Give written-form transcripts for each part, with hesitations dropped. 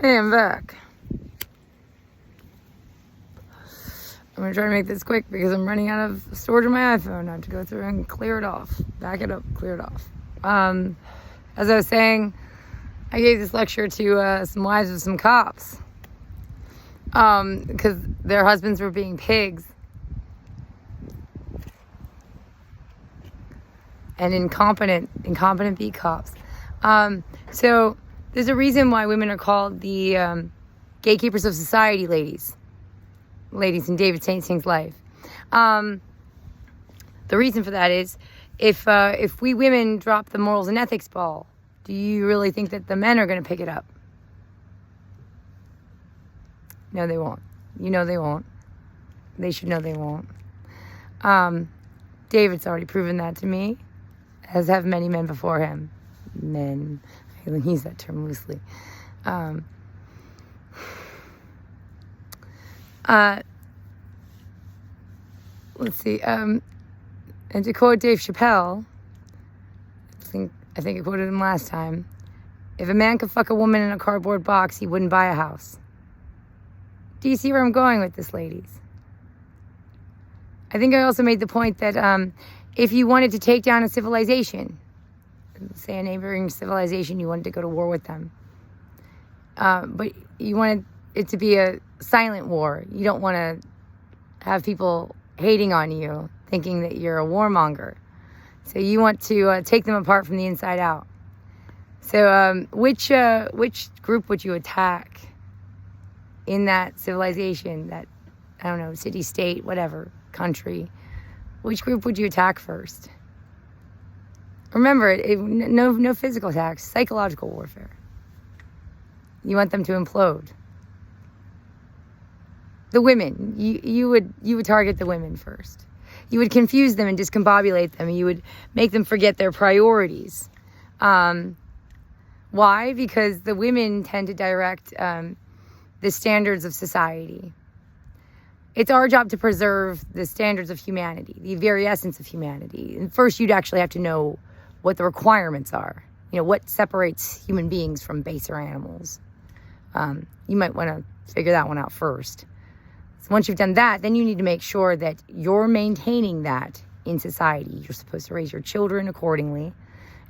And back. I'm going to try to make this quick because I'm running out of storage on my iPhone. I have to go through and clear it off. Back it up, clear it off. As I was saying, I gave this lecture to some wives of some cops. Because their husbands were being pigs. And incompetent beat cops. So there's a reason why women are called the gatekeepers of society, ladies in David St. Sing's life. The reason for that is if we women drop the morals and ethics ball, do you really think that the men are going to pick it up? No, they won't. You know they won't. They should know they won't. David's already proven that to me, as have many men before him. Men. I use that term loosely. Let's see. And to quote Dave Chappelle, I think I quoted him last time. If a man could fuck a woman in a cardboard box, he wouldn't buy a house. Do you see where I'm going with this, ladies? I think I also made the point that if you wanted to take down a civilization, say a neighboring civilization, you wanted to go to war with them, but you wanted it to be a silent war. You don't want to have people hating on you, thinking that you're a warmonger. So you want to take them apart from the inside out. So which group would you attack in that civilization, that, I don't know, city, state, whatever, country? Which group would you attack first? Remember, no physical attacks, psychological warfare. You want them to implode. The women, you would target the women first. You would confuse them and discombobulate them. You would make them forget their priorities. Why? Because the women tend to direct the standards of society. It's our job to preserve the standards of humanity, the very essence of humanity. And first, you'd actually have to know what the requirements are. You know, what separates human beings from baser animals. You might want to figure that one out first. So once you've done that, then you need to make sure that you're maintaining that in society. You're supposed to raise your children accordingly,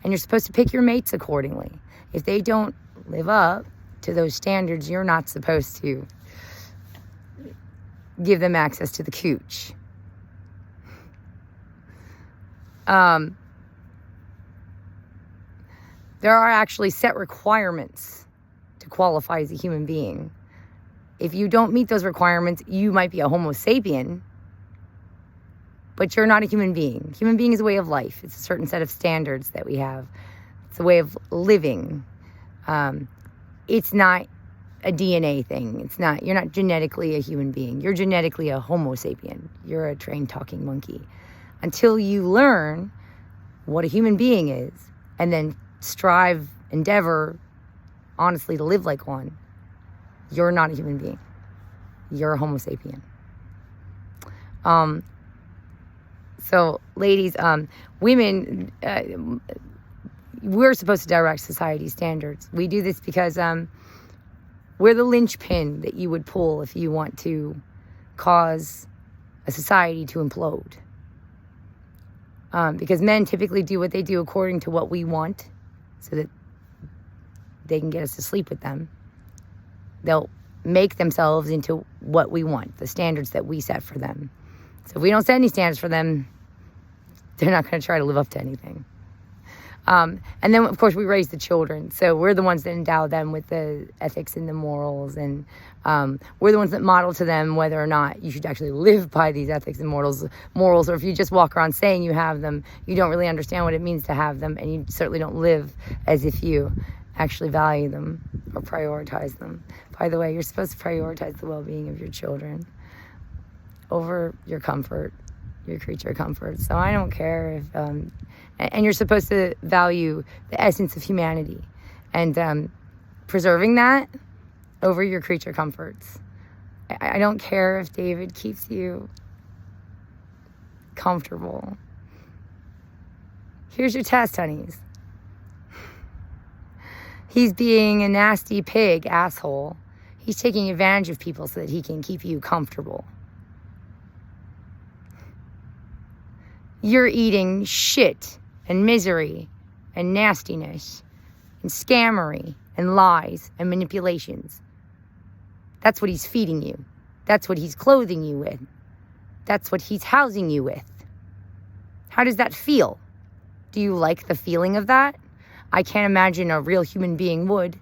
and you're supposed to pick your mates accordingly. If they don't live up to those standards, you're not supposed to give them access to the cooch. There are actually set requirements to qualify as a human being. If you don't meet those requirements, you might be a Homo sapien, but you're not a human being. Human being is a way of life. It's a certain set of standards that we have. It's a way of living. It's not a DNA thing. You're not genetically a human being. You're genetically a Homo sapien. You're a trained talking monkey. Until you learn what a human being is, and then endeavor, honestly, to live like one, you're not a human being. You're a Homo sapien. So, ladies, women, we're supposed to direct society's standards. We do this because we're the linchpin that you would pull if you want to cause a society to implode. Because men typically do what they do according to what we want, so that they can get us to sleep with them. They'll make themselves into what we want, the standards that we set for them. So if we don't set any standards for them, they're not going to try to live up to anything. And then, of course, we raise the children. So we're the ones that endow them with the ethics and the morals. And we're the ones that model to them whether or not you should actually live by these ethics and morals. Or if you just walk around saying you have them, you don't really understand what it means to have them. And you certainly don't live as if you actually value them or prioritize them. By the way, you're supposed to prioritize the well-being of your children over your comfort, your creature comfort. So I don't care if, and you're supposed to value the essence of humanity and preserving that over your creature comforts. I don't care if David keeps you comfortable. Here's your test, honeys. He's being a nasty pig, asshole. He's taking advantage of people so that he can keep you comfortable. You're eating shit and misery and nastiness and scammery and lies and manipulations. That's what he's feeding you. That's what he's clothing you with. That's what he's housing you with. How does that feel? Do you like the feeling of that? I can't imagine a real human being would.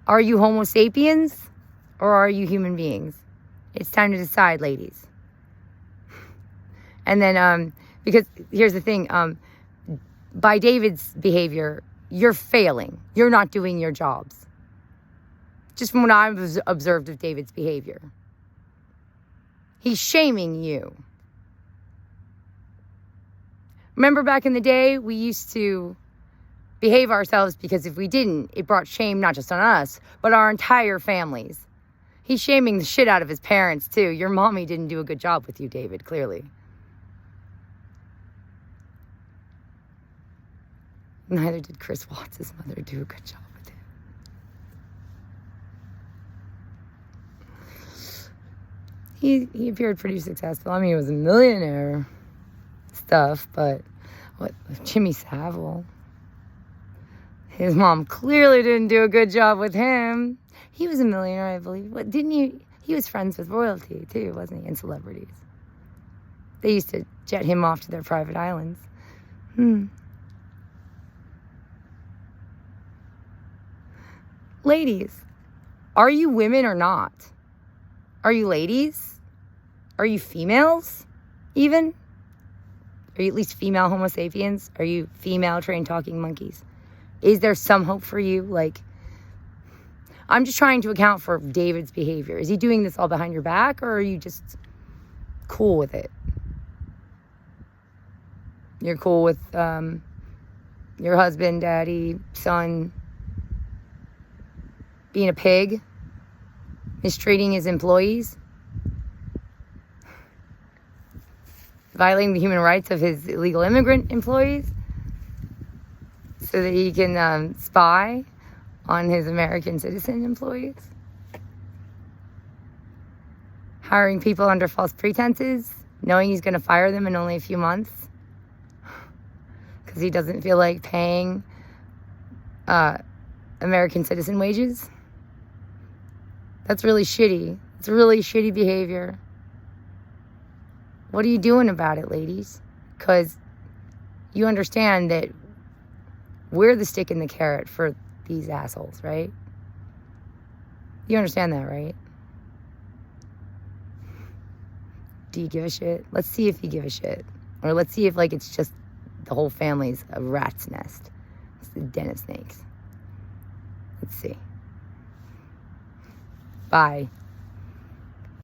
Are you Homo sapiens or are you human beings? It's time to decide, ladies. And then, because here's the thing, by David's behavior, you're failing. You're not doing your jobs. Just from what I've observed of David's behavior. He's shaming you. Remember back in the day, we used to behave ourselves because if we didn't, it brought shame not just on us, but our entire families. He's shaming the shit out of his parents, too. Your mommy didn't do a good job with you, David, clearly. Neither did Chris Watts' mother do a good job with him. He appeared pretty successful. I mean, he was a millionaire stuff, but what, Jimmy Savile? His mom clearly didn't do a good job with him. He was a millionaire, I believe. What, didn't he? He was friends with royalty, too, wasn't he? And celebrities. They used to jet him off to their private islands. Ladies, are you women or not? Are you ladies? Are you females, even? Are you at least female Homo sapiens? Are you female trained talking monkeys? Is there some hope for you? Like, I'm just trying to account for David's behavior. Is he doing this all behind your back, or are you just cool with it? You're cool with your husband, daddy, son being a pig, mistreating his employees, violating the human rights of his illegal immigrant employees so that he can spy on his American citizen employees, hiring people under false pretenses, knowing he's going to fire them in only a few months because he doesn't feel like paying American citizen wages. That's really shitty. It's really shitty behavior. What are you doing about it, ladies? Because you understand that we're the stick and the carrot for these assholes, right? You understand that, right? Do you give a shit? Let's see if you give a shit. Or let's see if, like, it's just the whole family's a rat's nest. It's the den of snakes. Let's see. Bye.